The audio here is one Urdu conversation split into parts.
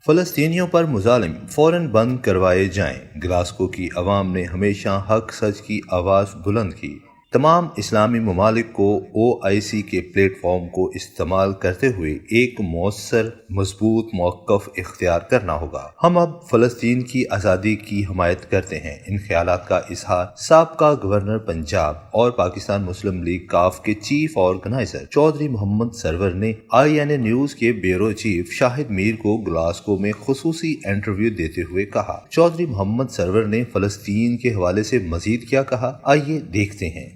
فلسطینیوں پر مظالم فوراً بند کروائے جائیں۔ گلاسگو کی عوام نے ہمیشہ حق سچ کی آواز بلند کی۔ تمام اسلامی ممالک کو OIC کے پلیٹ فارم کو استعمال کرتے ہوئے ایک مؤثر مضبوط موقف اختیار کرنا ہوگا۔ ہم اب فلسطین کی آزادی کی حمایت کرتے ہیں۔ ان خیالات کا اظہار سابقہ گورنر پنجاب اور پاکستان مسلم لیگ کاف کے چیف آرگنائزر چودھری محمد سرور نے INA نیوز کے بیورو چیف شاہد میر کو گلاسگو میں خصوصی انٹرویو دیتے ہوئے کہا۔ چودھری محمد سرور نے فلسطین کے حوالے سے مزید کیا کہا، آئیے دیکھتے ہیں۔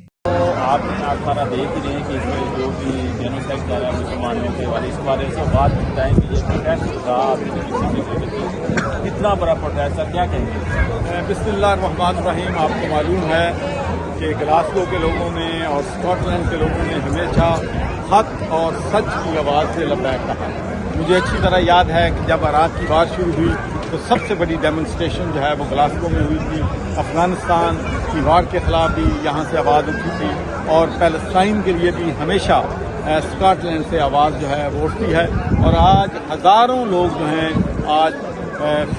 آپ آج سارا دیکھ ہی رہے ہیں کہ اس میں جو بھی جینوسائڈ کر رہا ہے مسلمانوں کے والے اس بارے سے بات بتائیں کہ یہ پروٹیسٹ تھا کتنا بڑا پروٹیسٹ تھا، کیا کہیں گے؟ بسم اللہ الرحمن الرحیم۔ آپ کو معلوم ہے کہ گلاسگو کے لوگوں نے اور اسکاٹ لینڈ کے لوگوں نے ہمیشہ حق اور سچ کی آواز سے لبیک کہا۔ مجھے اچھی طرح یاد ہے کہ جب عراق کی بات شروع ہوئی تو سب سے بڑی ڈیمونسٹریشن جو ہے وہ گلاسگو میں ہوئی تھی۔ افغانستان کی وار کے خلاف بھی یہاں سے آواز اٹھی تھی اور پیلسٹائن کے لیے بھی ہمیشہ اسکاٹ لینڈ سے آواز جو ہے وہ اٹھتی ہے، اور آج ہزاروں لوگ جو ہیں آج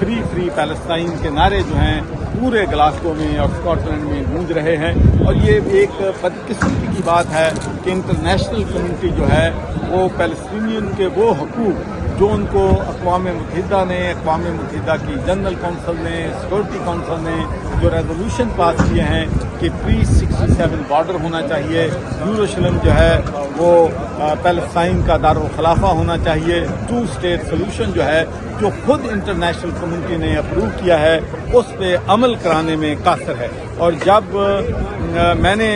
فری پیلسٹائن کے نعرے جو ہیں پورے گلاسگو میں اور اسکاٹ لینڈ میں گونج رہے ہیں۔ اور یہ ایک بدقسمتی کی بات ہے کہ انٹرنیشنل کمیونٹی جو ہے وہ پیلسٹینین کے وہ حقوق جو ان کو اقوام متحدہ کی جنرل کونسل نے، سیکورٹی کونسل نے جو ریزولوشن پاس کیے ہیں کہ pre-67 بارڈر ہونا چاہیے، یروشلم جو ہے وہ پیلسٹائن کا دارالخلافہ ہونا چاہیے، 2 اسٹیٹ سولوشن جو ہے جو خود انٹرنیشنل کمیونٹی نے اپروو کیا ہے اس پہ عمل کرانے میں قاصر ہے۔ اور جب میں نے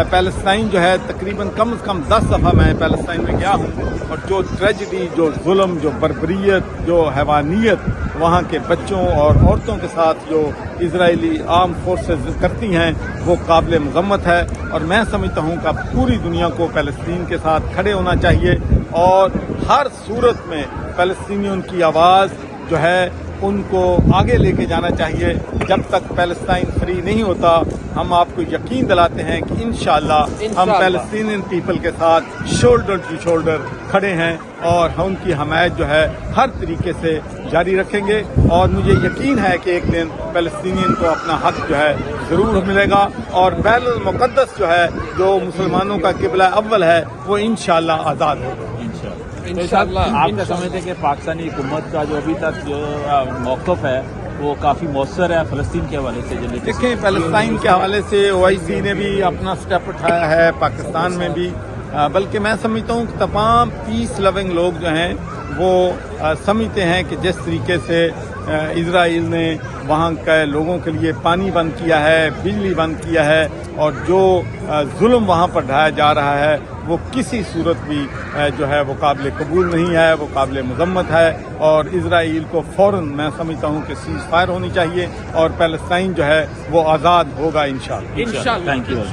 پیلسٹائن جو ہے تقریباً کم از کم 10 دفعہ میں پیلسٹائن میں گیا ہوں، اور جو ٹریجڈی، جو ظلم، جو بربریت، جو حیوانیت وہاں کے بچوں اور عورتوں کے ساتھ جو اسرائیلی آرم فورسز کرتی ہیں وہ قابل مذمت ہے۔ اور میں سمجھتا ہوں کہ پوری دنیا کو فلسطین کے ساتھ کھڑے ہونا چاہیے اور ہر صورت میں فلسطینیوں کی آواز جو ہے ان کو آگے لے کے جانا چاہیے۔ جب تک پیلسٹائن فری نہیں ہوتا ہم آپ کو یقین دلاتے ہیں کہ انشاءاللہ ہم پیلسٹینین پیپل کے ساتھ شولڈر ٹو شولڈر کھڑے ہیں اور ہم ان کی حمایت جو ہے ہر طریقے سے جاری رکھیں گے، اور مجھے یقین ہے کہ ایک دن فلسطینین کو اپنا حق جو ہے ضرور ملے گا، اور بیت المقدس جو ہے جو مسلمانوں کا قبلہ اول ہے وہ انشاءاللہ آزاد ہوگا۔ آپ کیا سمجھتے ہیں کہ پاکستانی حکومت کا جو ابھی تک جو موقف ہے وہ کافی مؤثر ہے فلسطین کے حوالے سے؟ دیکھیں، فلسطین کے حوالے سے OIC نے بھی اپنا سٹیپ اٹھایا ہے، پاکستان میں بھی، بلکہ میں سمجھتا ہوں کہ تمام پیس لونگ لوگ جو ہیں وہ سمجھتے ہیں کہ جس طریقے سے اسرائیل نے وہاں کے لوگوں کے لیے پانی بند کیا ہے، بجلی بند کیا ہے، اور جو ظلم وہاں پر ڈھایا جا رہا ہے وہ کسی صورت بھی جو ہے وہ قابل قبول نہیں ہے، وہ قابل مذمت ہے، اور اسرائیل کو فوراً میں سمجھتا ہوں کہ سیز فائر ہونی چاہیے اور پیلسٹائن جو ہے وہ آزاد ہوگا انشاءاللہ۔ Thank you.